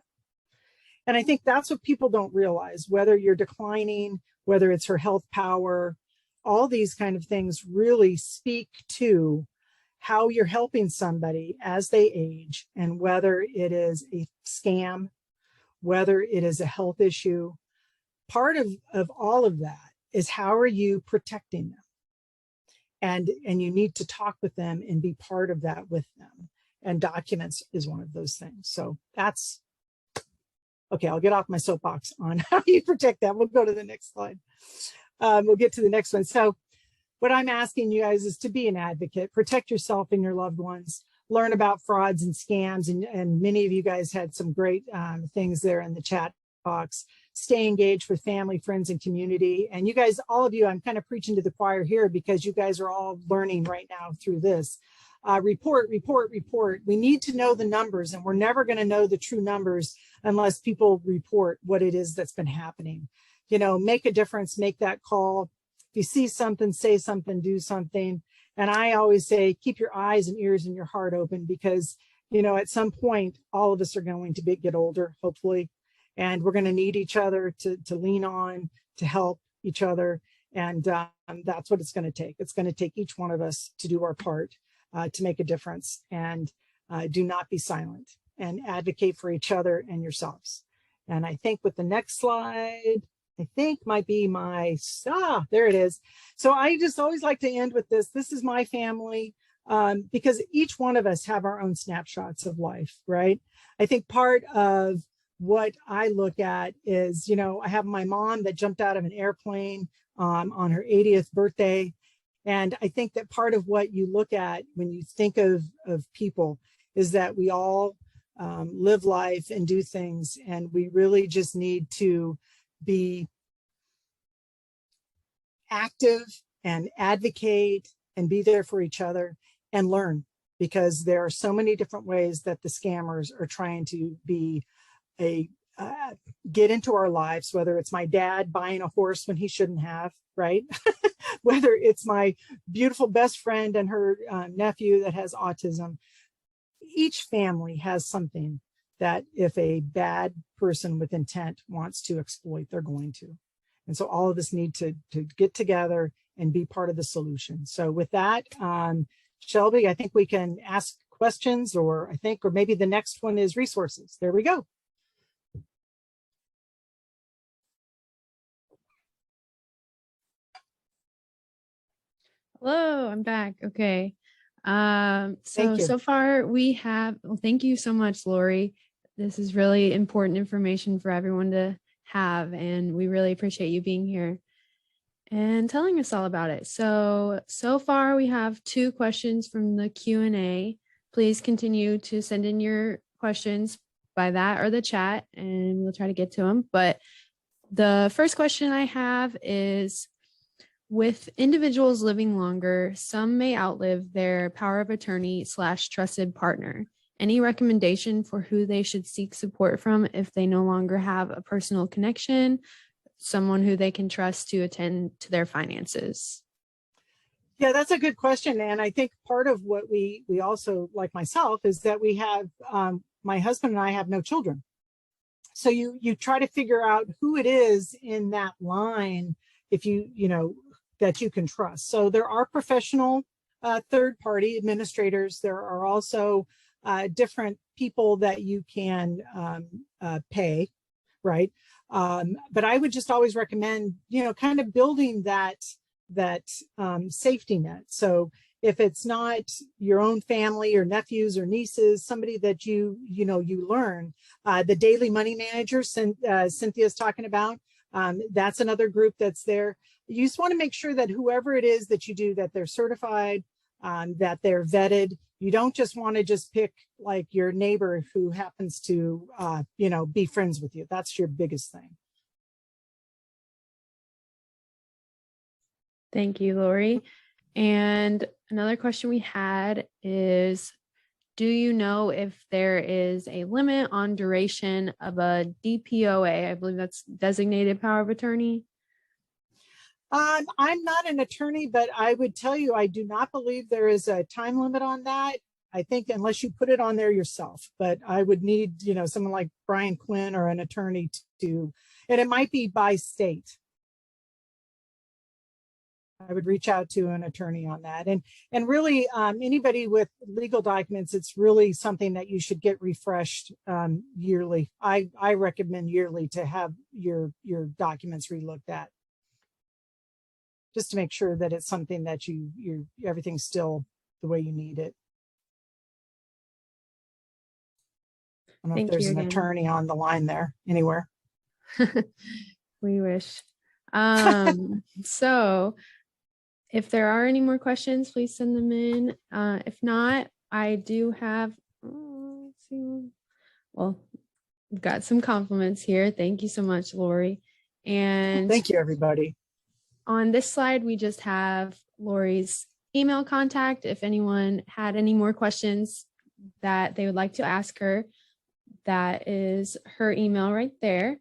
And I think that's what people don't realize, whether you're declining, whether it's her health power, all these kind of things really speak to how you're helping somebody as they age, and whether it is a scam, whether it is a health issue. Part of all of that is, how are you protecting them? And you need to talk with them and be part of that with them. And documents is one of those things. So that's, okay, I'll get off my soapbox on how you protect that. We'll go to the next slide. We'll get to the next one. So what I'm asking you guys is to be an advocate, protect yourself and your loved ones, learn about frauds and scams. And many of you guys had some great things there in the chat box. Stay engaged with family, friends, and community. And you guys, all of you, I'm kind of preaching to the choir here, because you guys are all learning right now through this. Report. We need to know the numbers, and we're never going to know the true numbers unless people report what it is that's been happening. Make a difference, make that call. If you see something, say something, do something. And I always say, keep your eyes and ears and your heart open, because, at some point, all of us are going to get older, hopefully, and we're going to need each other to lean on, to help each other. And that's what it's going to take. It's going to take each one of us to do our part to make a difference, and do not be silent, and advocate for each other and yourselves. And I think with the next slide, I think might be there it is. So I just always like to end with this. This is my family, because each one of us have our own snapshots of life, right? I think part of what I look at is, I have my mom that jumped out of an airplane on her 80th birthday. And I think that part of what you look at when you think of people is that we all live life and do things, and we really just need to be active and advocate and be there for each other and learn, because there are so many different ways that the scammers are trying to be get into our lives, whether it's my dad buying a horse when he shouldn't have, right? Whether it's my beautiful best friend and her nephew that has autism. Each family has something that if a bad person with intent wants to exploit, they're going to. And so all of us need to get together and be part of the solution. So with that, Shelby, I think we can ask questions, or maybe the next one is resources. There we go. Hello, I'm back. Okay. Thank you. So far we have, well, thank you so much, Lauree. This is really important information for everyone to have, and we really appreciate you being here and telling us all about it. So far we have 2 questions from the Q&A. Please continue to send in your questions by that or the chat, and we'll try to get to them. But the first question I have is, with individuals living longer, some may outlive their power of attorney / trusted partner. Any recommendation for who they should seek support from if they no longer have a personal connection, someone who they can trust to attend to their finances? Yeah, that's a good question. And I think part of what we also, like myself, is that we have, my husband and I have no children. So you try to figure out who it is in that line, if that you can trust. So there are professional third-party administrators. There are also different people that you can pay, right? But I would just always recommend, kind of building that safety net. So if it's not your own family or nephews or nieces, somebody that you learn, the daily money manager Cynthia's talking about, that's another group that's there. You just want to make sure that whoever it is that you do, that they're certified, that they're vetted. You don't just want to just pick like your neighbor who happens to, be friends with you. That's your biggest thing. Thank you, Lauree. And another question we had is, do you know if there is a limit on duration of a DPOA? I believe that's designated power of attorney. I'm not an attorney, but I would tell you, I do not believe there is a time limit on that. I think unless you put it on there yourself, but I would need, someone like Brian Quinn or an attorney to, and it might be by state. I would reach out to an attorney on that. And really, anybody with legal documents, it's really something that you should get refreshed yearly. I recommend yearly to have your documents relooked at, just to make sure that it's something that everything's still the way you need it. I don't know if there's an attorney on the line there anywhere. We wish. So if there are any more questions, please send them in. If not, I do have, let's see. Well, we've got some compliments here. Thank you so much, Lauree. And thank you, everybody. On this slide, we just have Lauree's email contact. If anyone had any more questions that they would like to ask her, that is her email right there.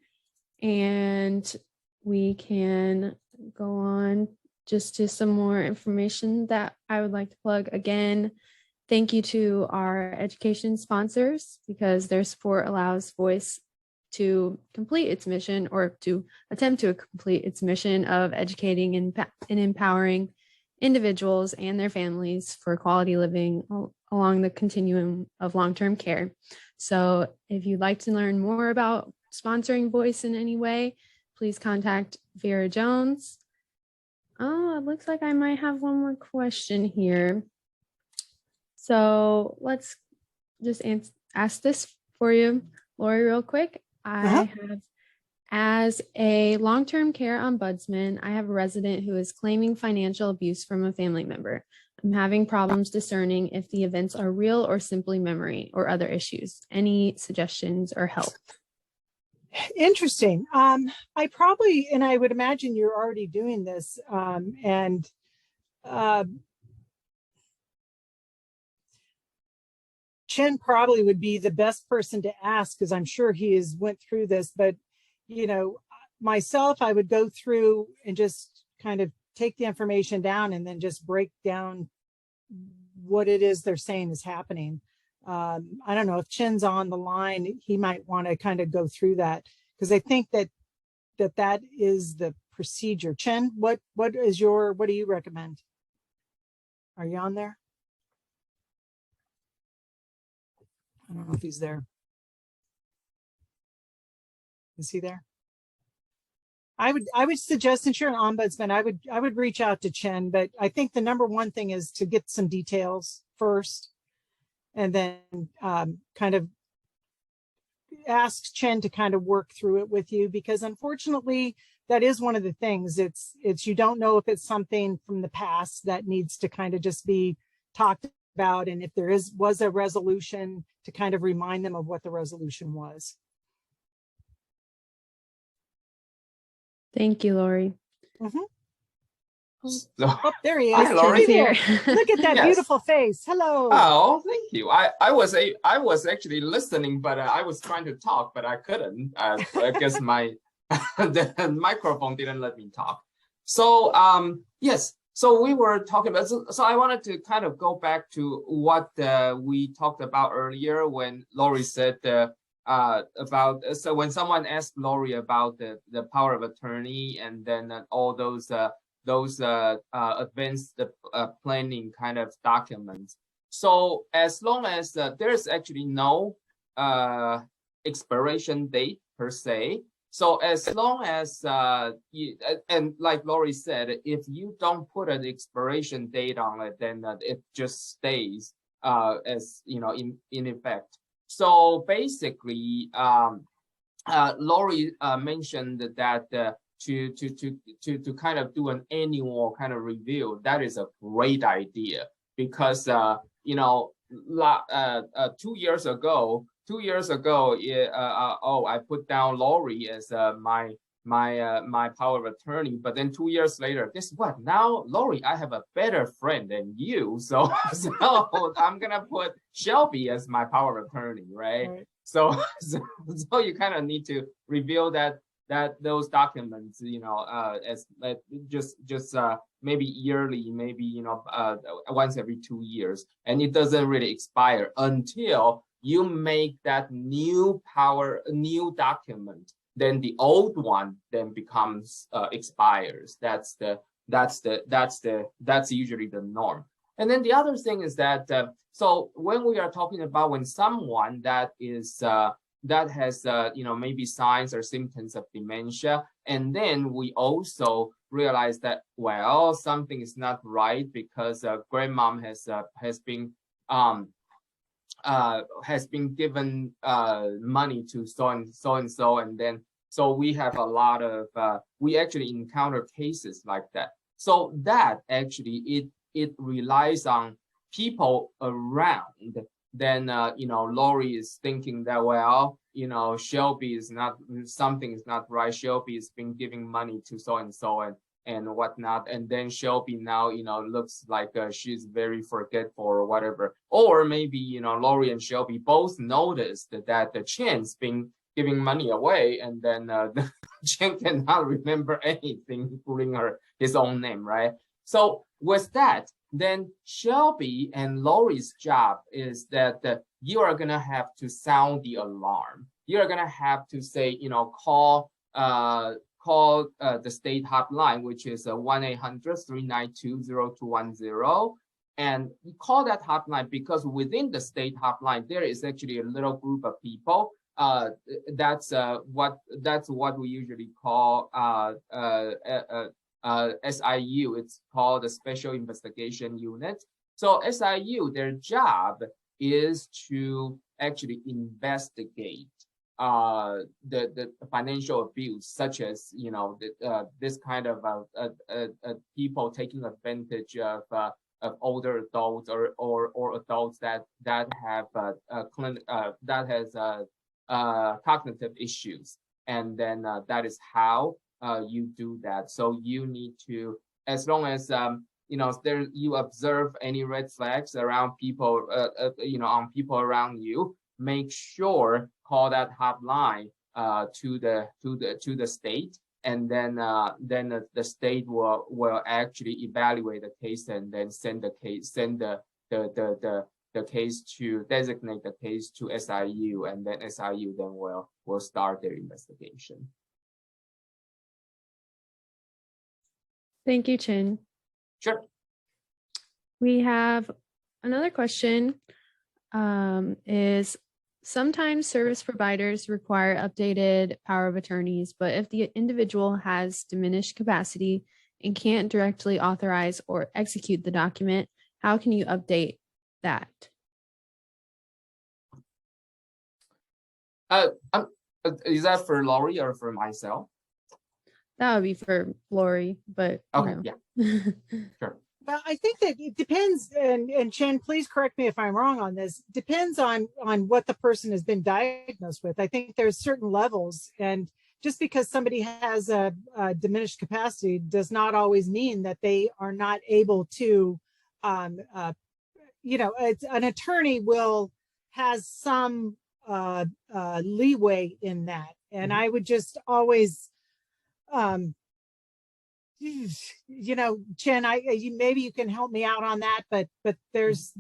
And we can go on just to some more information that I would like to plug. Again, thank you to our education sponsors, because their support allows Voice to complete its mission, or to attempt to complete its mission of educating and empowering individuals and their families for quality living along the continuum of long-term care. So if you'd like to learn more about sponsoring Voice in any way, please contact Vera Jones. Oh, it looks like I might have one more question here. So let's just ask this for you, Lauree, real quick. I have, as a long-term care ombudsman, I have a resident who is claiming financial abuse from a family member. I'm having problems discerning if the events are real or simply memory or other issues. Any suggestions or help? Interesting. I probably, and I would imagine you're already doing this, and Chen probably would be the best person to ask because I'm sure he has went through this. But you know, myself, I would go through and just kind of take the information down and then just break down what it is they're saying is happening. I don't know if Chen's on the line, he might want to kind of go through that because I think that is the procedure. Chen, what do you recommend? Are you on there? I don't know if he's there. Is he there? I would suggest, since you're an ombudsman, I would reach out to Chen, but I think the number one thing is to get some details first, and then kind of ask Chen to kind of work through it with you, because unfortunately, that is one of the things. It's you don't know if it's something from the past that needs to kind of just be talked about, and if there was a resolution, to kind of remind them of what the resolution was. Thank you, Lauree. Oh, there he is. Hi, Lauree. Here. Look at that beautiful face. Hello. Oh, thank you. I was actually listening, but I was trying to talk, but I couldn't. I guess my the microphone didn't let me talk. So yes. So we were talking about. So I wanted to kind of go back to what we talked about earlier when Lauree said about. So when someone asked Lauree about the power of attorney and then all those advanced planning kind of documents. So as long as there's actually no expiration date per se. So as long as and like Lauree said, if you don't put an expiration date on it, then it just stays as in effect. So basically, Lauree mentioned that to kind of do an annual kind of review, that is a great idea because 2 years ago, I put down Lauree as my power of attorney, but then 2 years later, guess what? Now, Lauree, I have a better friend than you, so I'm gonna put Shelby as my power of attorney, right? So you kind of need to reveal that those documents, as just maybe yearly, maybe once every 2 years, and it doesn't really expire until you make that new document. Then the old one then becomes expires. That's usually the norm. And then the other thing is that so when we are talking about when someone that has maybe signs or symptoms of dementia, and then we also realize that, well, something is not right because grandmom has been given money to so and so, and then so we have a lot of we actually encounter cases like that. So that actually it relies on people around. Then Lauree is thinking that, well, Shelby is not, something is not right. Shelby has been giving money to so and whatnot, and then Shelby now looks like she's very forgetful or whatever. Or maybe Lauree and Shelby both noticed that the Chen's been giving money away, and then the Chen cannot remember anything, including his own name, right? So with that, then Shelby and Laurie's job is that you are gonna have to sound the alarm. You're gonna have to say, call the state hotline, which is 1-800-392-0210, and you call that hotline because within the state hotline there is actually a little group of people. That's what we usually call SIU. It's called the Special Investigation Unit. So SIU, their job is to actually investigate the financial abuse, such as this kind of people taking advantage of older adults or adults that have cognitive issues, and then that is how you do that. So you need to, as long as there you observe any red flags around people, on people around you, make sure call that hotline to the state, and then the state will actually evaluate the case and then send the case to designate the case to SIU, and then SIU then will start their investigation. Thank you, Chin. Sure. We have another question. Is sometimes service providers require updated power of attorneys, but if the individual has diminished capacity and can't directly authorize or execute the document, how can you update that? Is that for Lauree or for myself? That would be for Lauree, but okay, yeah, sure. Well, I think that it depends, and Chen, please correct me if I'm wrong on this, depends on what the person has been diagnosed with. I think there's certain levels, and just because somebody has a diminished capacity does not always mean that they are not able to, an attorney has some leeway in that. And I would just always, Chen, maybe you can help me out on that, but there's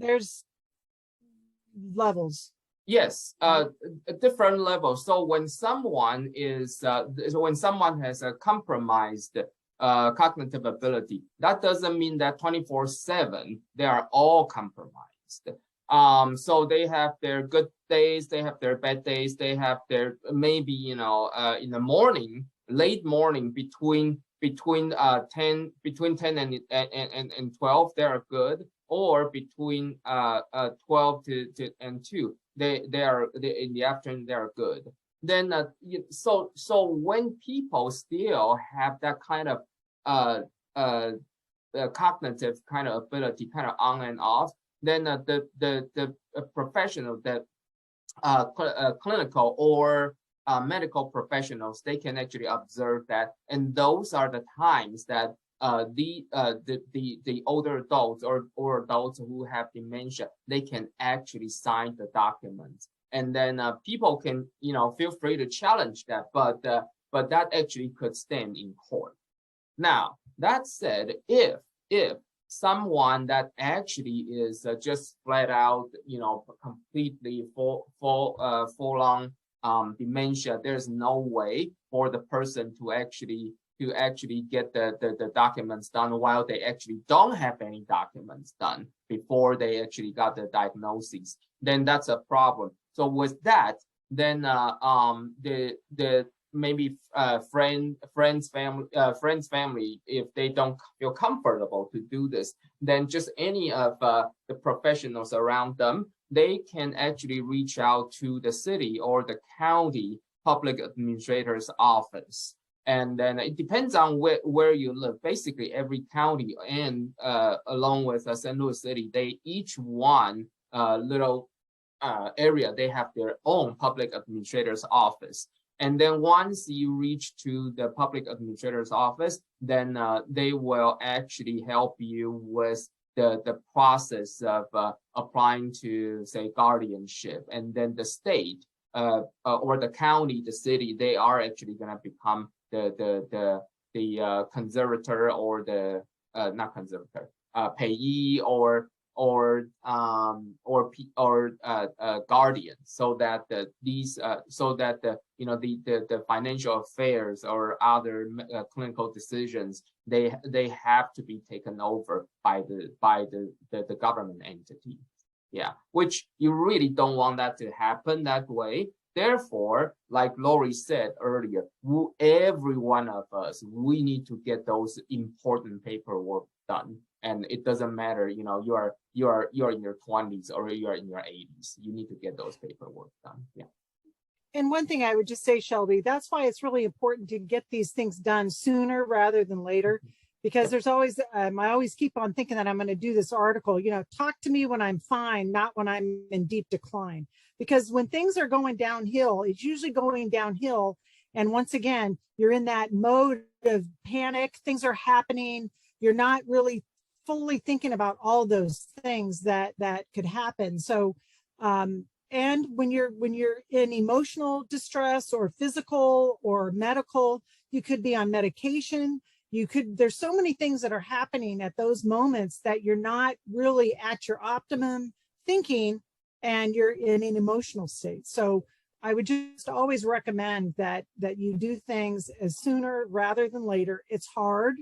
levels. Yes, different levels. So when someone has a compromised cognitive ability, that doesn't mean that 24/7 they are all compromised. So they have their good days, they have their bad days, they have their maybe in the morning, late morning between 10 and 12 they are good, or between 12 and 2 they in the afternoon they are good. Then so when people still have that kind of cognitive kind of ability, kind of on and off, then the professional, that clinical or medical professionals, they can actually observe that, and those are the times that the older adults or adults who have dementia, they can actually sign the documents, and then people can feel free to challenge that, but that actually could stand in court. Now that said, if someone that actually is just flat out completely full on dementia, there's no way for the person to actually get the documents done while they actually don't have any documents done before they actually got the diagnosis, then that's a problem. So with that, then the maybe friends family, if they don't feel comfortable to do this, then just any of the professionals around them, they can actually reach out to the city or the county public administrator's office. And then it depends on where you live. Basically, every county and along with St. Louis City, they each one little area, they have their own public administrator's office. And then once you reach to the public administrator's office, then they will actually help you with the process of applying to, say, guardianship. And then the state or the county, the city, they are actually going to become the conservator or the not conservator, payee or guardian, so that the financial affairs or other clinical decisions, they have to be taken over by the government entity. Yeah, which you really don't want that to happen that way. Therefore, like Lauree said earlier, every one of us, we need to get those important paperwork done. And it doesn't matter, you are in your 20s or you are in your 80s. You need to get those paperwork done. Yeah. And one thing I would just say, Shelby, that's why it's really important to get these things done sooner rather than later, because there's always, I always keep on thinking that I'm going to do this article, talk to me when I'm fine, not when I'm in deep decline. Because when things are going downhill, it's usually going downhill. And once again, you're in that mode of panic, things are happening. You're not really fully thinking about all those things that could happen. So, and when you're in emotional distress or physical or medical, you could be on medication. There's so many things that are happening at those moments that you're not really at your optimum thinking, and you're in an emotional state. So I would just always recommend that you do things as sooner rather than later. It's hard,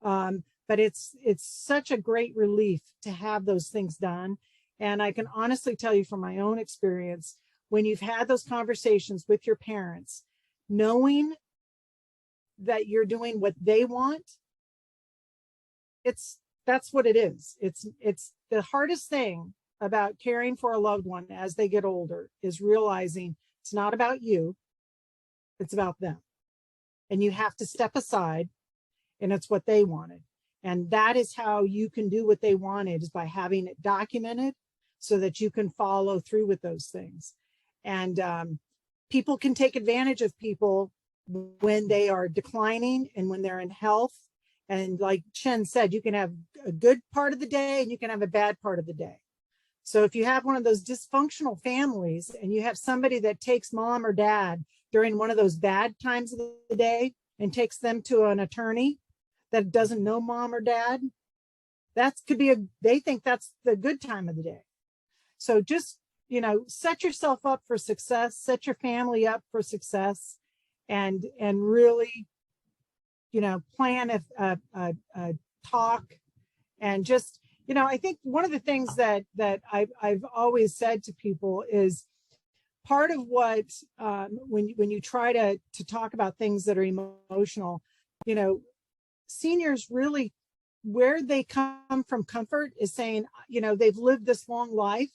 but it's such a great relief to have those things done. And I can honestly tell you from my own experience, when you've had those conversations with your parents, knowing that you're doing what they want, that's what it is. It's the hardest thing about caring for a loved one as they get older, is realizing it's not about you, it's about them. And you have to step aside, and it's what they wanted. And that is how you can do what they wanted, is by having it documented so that you can follow through with those things. And people can take advantage of people when they are declining and when they're in health. And like Chen said, you can have a good part of the day and you can have a bad part of the day. So if you have one of those dysfunctional families and you have somebody that takes mom or dad during one of those bad times of the day and takes them to an attorney that doesn't know mom or dad, that could be they think that's the good time of the day. So just, set yourself up for success, set your family up for success, and really, plan a talk. And just, I think one of the things that I've always said to people is, part of what, when you try to talk about things that are emotional, seniors really, where they come from comfort is saying, they've lived this long life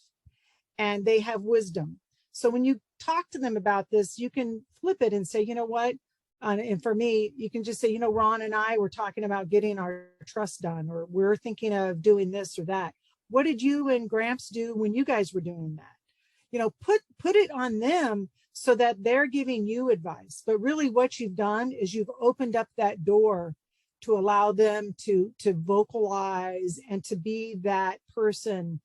and they have wisdom. So when you talk to them about this, you can flip it and say, you know what? And for me, you can just say, Ron and I were talking about getting our trust done, or we're thinking of doing this or that. What did you and Gramps do when you guys were doing that? Put it on them so that they're giving you advice. But really what you've done is you've opened up that door to allow them to vocalize and to be that person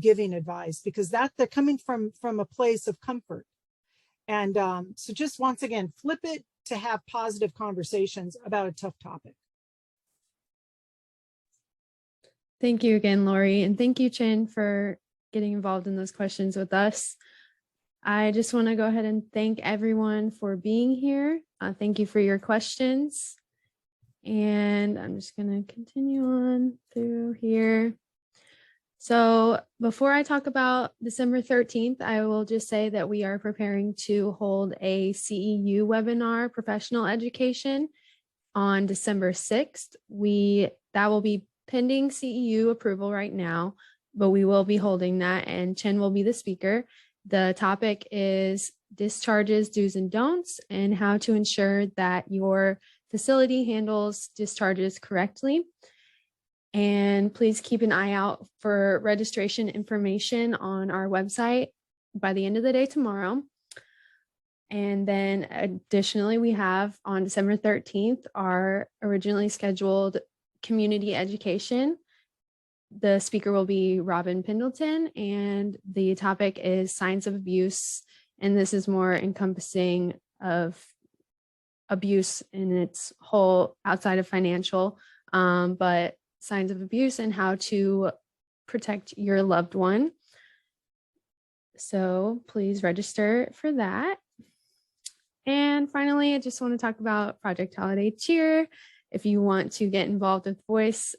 giving advice, because they're coming from a place of comfort. And so just once again, flip it to have positive conversations about a tough topic. Thank you again, Lauree. And thank you, Chen, for getting involved in those questions with us. I just want to go ahead and thank everyone for being here. Thank you for your questions. And I'm just going to continue on through here. So before I talk about December 13th, I will just say that we are preparing to hold a CEU webinar, professional education, on December 6th. That will be pending CEU approval right now, but we will be holding that, and Chen will be the speaker. The topic is discharges, do's and don'ts, and how to ensure that your facility handles discharges correctly. And please keep an eye out for registration information on our website by the end of the day tomorrow. And then additionally, we have on December 13th, our originally scheduled community education. The speaker will be Robin Pendleton, and the topic is signs of abuse. And this is more encompassing of abuse in its whole, outside of financial, but signs of abuse and how to protect your loved one. So please register for that. And finally, I just want to talk about Project Holiday Cheer. If you want to get involved with Voice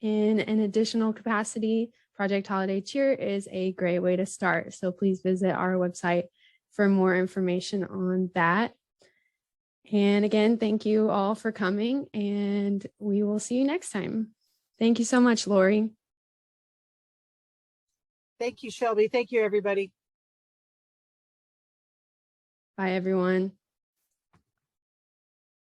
in an additional capacity, Project Holiday Cheer is a great way to start. So please visit our website for more information on that. And again, thank you all for coming, and we will see you next time. Thank you so much, Lauree. Thank you, Shelby. Thank you, everybody. Bye, everyone.